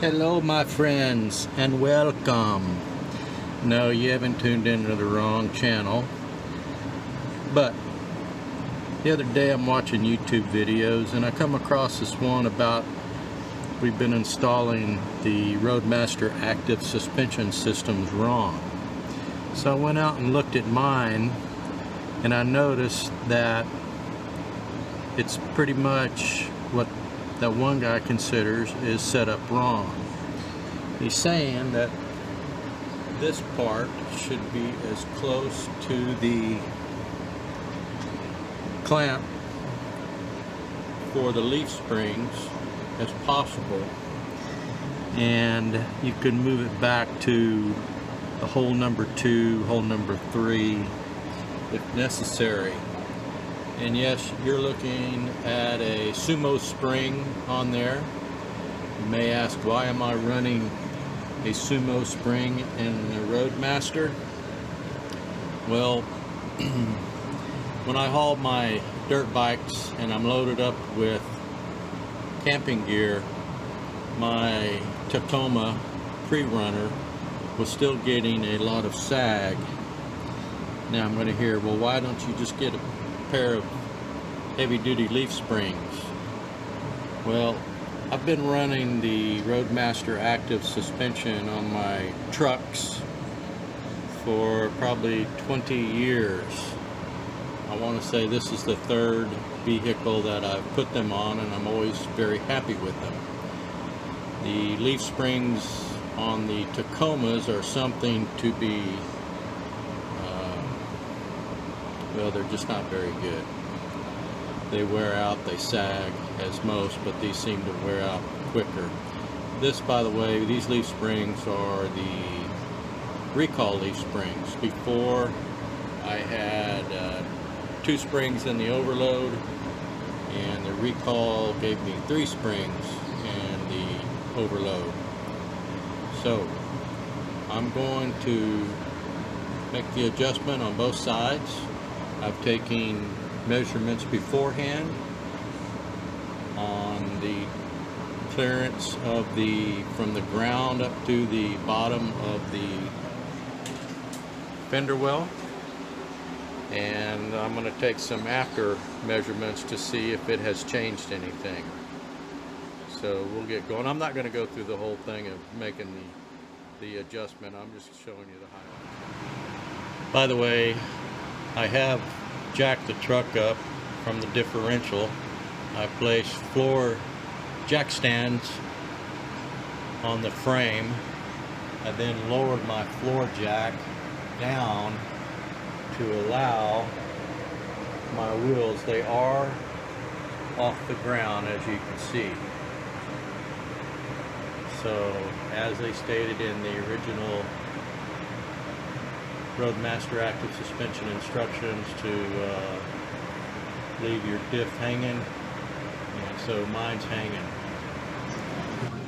Hello my friends and welcome. No, you haven't tuned into the wrong channel, but the other day I'm watching YouTube videos and I come across this one about we've been installing the Roadmaster Active Suspension systems wrong. So I went out and looked at mine and I noticed that it's pretty much what that one guy considers is set up wrong. He's saying that this part should be as close to the clamp for the leaf springs as possible, and you can move it back to the hole number 2, hole number 3 if necessary. And yes, you're looking at a sumo spring on there. You may ask, why am I running a sumo spring in the Roadmaster? Well, when I haul my dirt bikes and I'm loaded up with camping gear, my Tacoma Prerunner was still getting a lot of sag. Now I'm going to hear, well, why don't you just get a pair of heavy-duty leaf springs? Well, I've been running the Roadmaster Active Suspension on my trucks for probably 20 years. I want to say this is the third vehicle that I've put them on, and I'm always very happy with them. The leaf springs on the Tacomas are something to be well, they're just not very good. They wear out, they sag as most, but these seem to wear out quicker. This, by the way, these leaf springs are the recall leaf springs. Before, I had 2 springs in the overload, and the recall gave me 3 springs in the overload. So, I'm going to make the adjustment on both sides. I've taken measurements beforehand on the clearance of from the ground up to the bottom of the fender well, and I'm going to take some after measurements to see if it has changed anything. So we'll get going. I'm not going to go through the whole thing of making the adjustment. I'm just showing you the highlights. By the way, I have jacked the truck up from the differential. I placed floor jack stands on the frame. I then lowered my floor jack down to allow my wheels. They are off the ground, as you can see. So, as they stated in the original Roadmaster Active Suspension instructions, to leave your diff hanging, and so mine's hanging.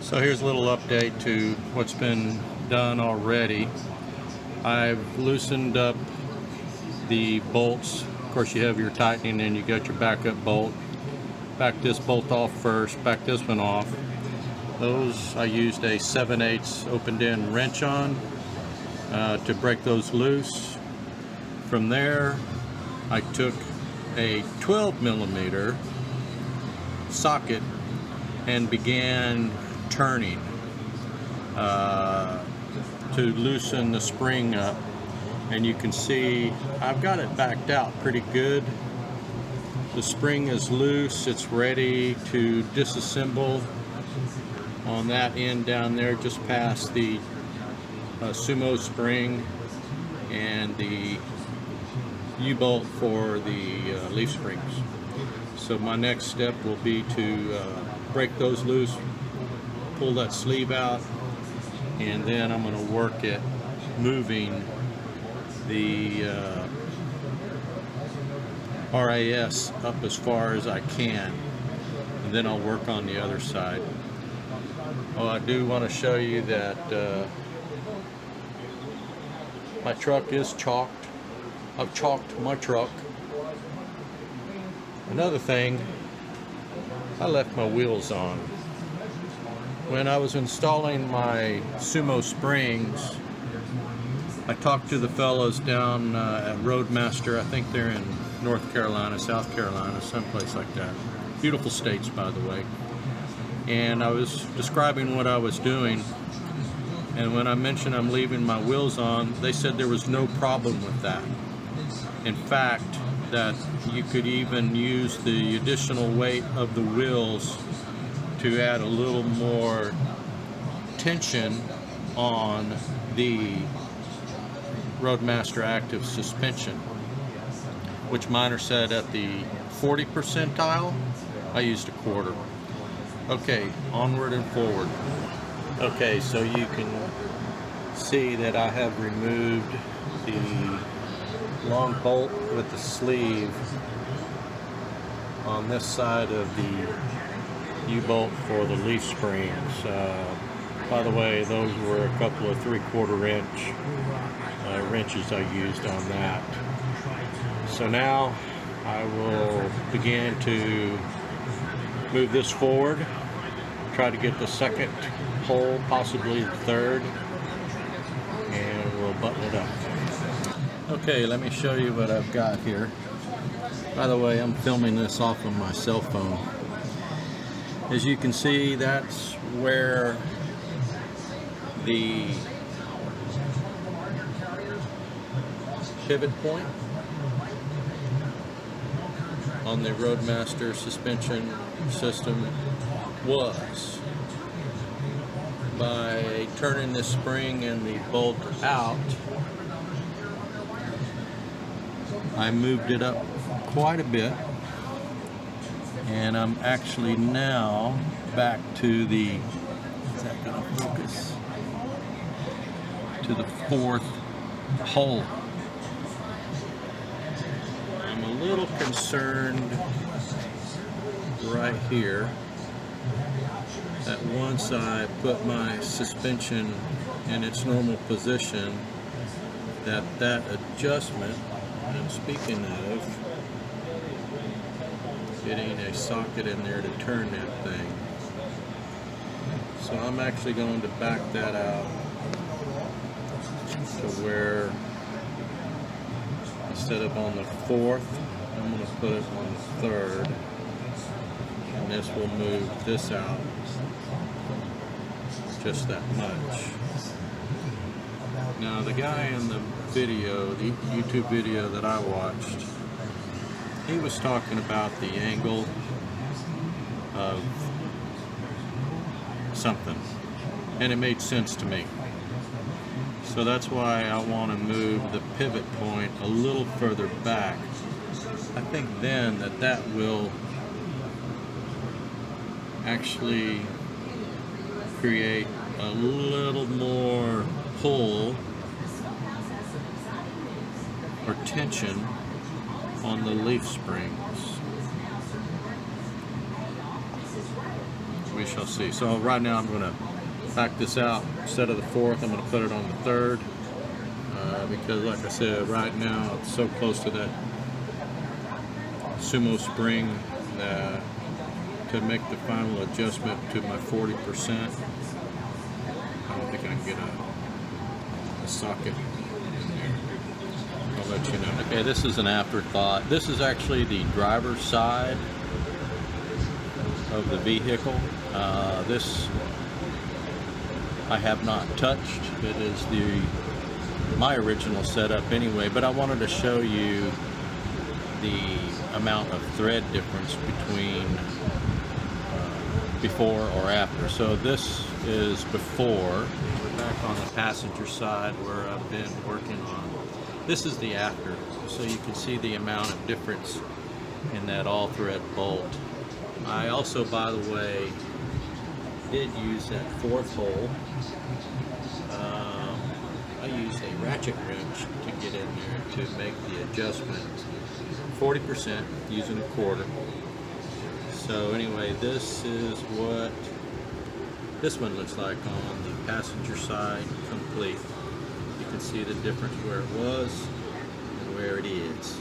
So here's a little update to what's been done already. I've loosened up the bolts. Of course, you have your tightening and you got your backup bolt. Back this bolt off first, back this one off. Those I used a 7/8 opened end wrench on to break those loose. From there, I took a 12mm socket and began turning to loosen the spring up, and you can see I've got it backed out pretty good. The spring is loose, it's ready to disassemble on that end down there, just past the sumo spring and the U-bolt for the leaf springs. So my next step will be to break those loose, pull that sleeve out, and then I'm going to work at moving the RAS up as far as I can, and then I'll work on the other side. Oh, I do want to show you that my truck is chalked. I've chalked my truck. Another thing, I left my wheels on. when I was installing my Sumo springs, I talked to the fellows down at Roadmaster. I think they're in North Carolina, South Carolina, someplace like that. Beautiful states, by the way. And I was describing what I was doing, and when I mentioned I'm leaving my wheels on, they said there was no problem with that. In fact, that you could even use the additional weight of the wheels to add a little more tension on the Roadmaster Active Suspension, which mine are set at the 40 percentile. I used a quarter. Okay, onward and forward. Okay, so you can see that I have removed the long bolt with the sleeve on this side of the U-bolt for the leaf springs. By the way, those were a couple of 3/4 inch wrenches I used on that. So now I will begin to move this forward, try to get the second hole, possibly the third, and we'll button it up. Okay, let me show you what I've got here. By the way, I'm filming this off of my cell phone. As you can see, that's where the pivot point on the Roadmaster suspension system was. By turning this spring and the bolt out, I moved it up quite a bit, and I'm actually now back to the, is that going to focus? To the fourth hole. I'm a little concerned right here that once I put my suspension in its normal position, that adjustment, and speaking of getting a socket in there to turn that thing, so I'm actually going to back that out to where instead of on the fourth, I'm going to put it on the third, and this will move this out just that much. Now the guy in the video, the YouTube video that I watched, he was talking about the angle of something, and it made sense to me. So that's why I want to move the pivot point a little further back. I think then that will actually create a little more pull or tension on the leaf springs. We shall see. So right now I'm going to back this out. Instead of the fourth, I'm going to put it on the third, because like I said, right now it's so close to that Sumo spring that to make the final adjustment to my 40%, I don't think I can get a socket in there. I'll let you know. Okay, this is an afterthought. This is actually the driver's side of the vehicle. This I have not touched. It is my original setup anyway, but I wanted to show you the amount of thread difference between before or after. So this is before. We're back on the passenger side where I've been working on. This is the after, so you can see the amount of difference in that all thread bolt. I also, by the way, did use that fourth hole. I used a ratchet wrench to get in there to make the adjustment. 40% using a quarter. So anyway, this is what this one looks like on the passenger side complete. You can see the difference where it was and where it is.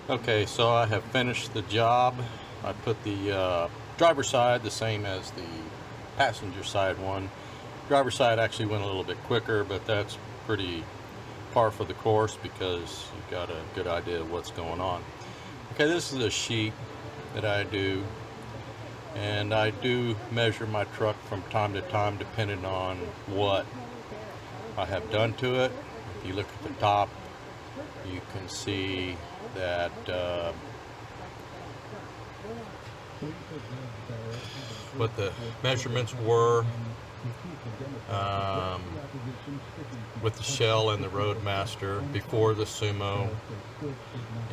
Okay, so I have finished the job. I put the driver's side the same as the passenger side one. Driver's side actually went a little bit quicker, but that's pretty par for the course because you've got a good idea of what's going on. Okay, this is a sheet that I do, and I do measure my truck from time to time depending on what I have done to it. If you look at the top, you can see that what the measurements were with the shell and the Roadmaster before the Sumo,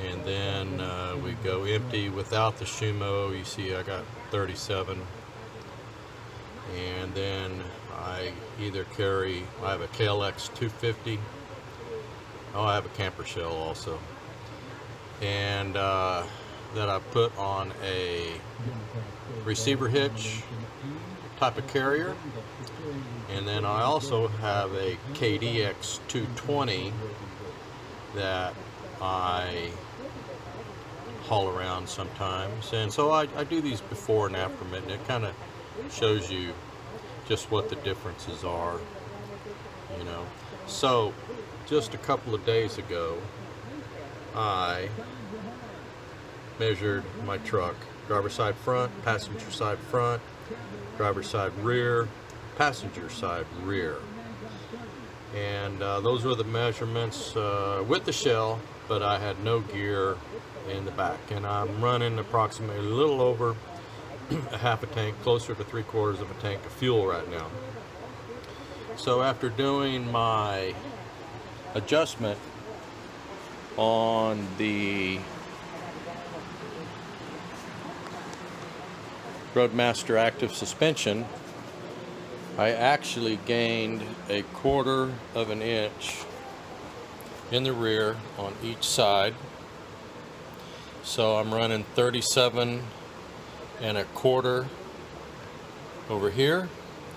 and then we go empty without the Sumo. You see I got 37, and then I either carry, I have a KLX 250, oh I have a camper shell also, and that I put on a receiver hitch type of carrier. And then I also have a KDX 220 that I haul around sometimes. And so I do these before and after, and it kind of shows you just what the differences are, you know. So just a couple of days ago, I measured my truck, driver's side front, passenger side front, driver's side rear, passenger side rear, and those were the measurements with the shell, but I had no gear in the back, and I'm running approximately a little over a half a tank, closer to 3/4 of a tank of fuel right now. So after doing my adjustment on the Roadmaster Active Suspension, I actually gained 1/4 of an inch in the rear on each side. So I'm running 37 1/4 over here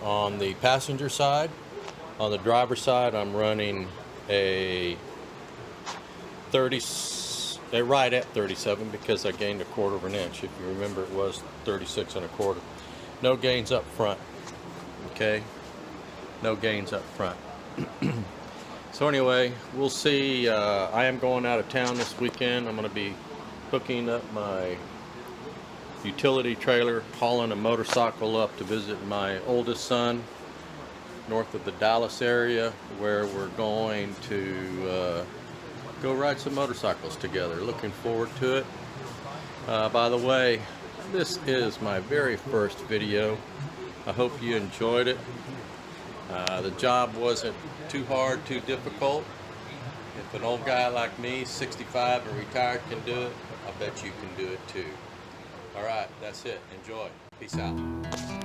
on the passenger side. On the driver's side, I'm running a 30, right at 37, because I gained 1/4 of an inch. If you remember, it was 36 1/4. No gains up front. Okay, no gains up front. So anyway, we'll see. I am going out of town this weekend. I'm going to be hooking up my utility trailer, hauling a motorcycle up to visit my oldest son north of the Dallas area, where we're going to go ride some motorcycles together. Looking forward to it. By the way, this is my very first video. I hope you enjoyed it. The job wasn't too hard, too difficult. If an old guy like me, 65 and retired, can do it, I bet you can do it too. All right, that's it. Enjoy. Peace out.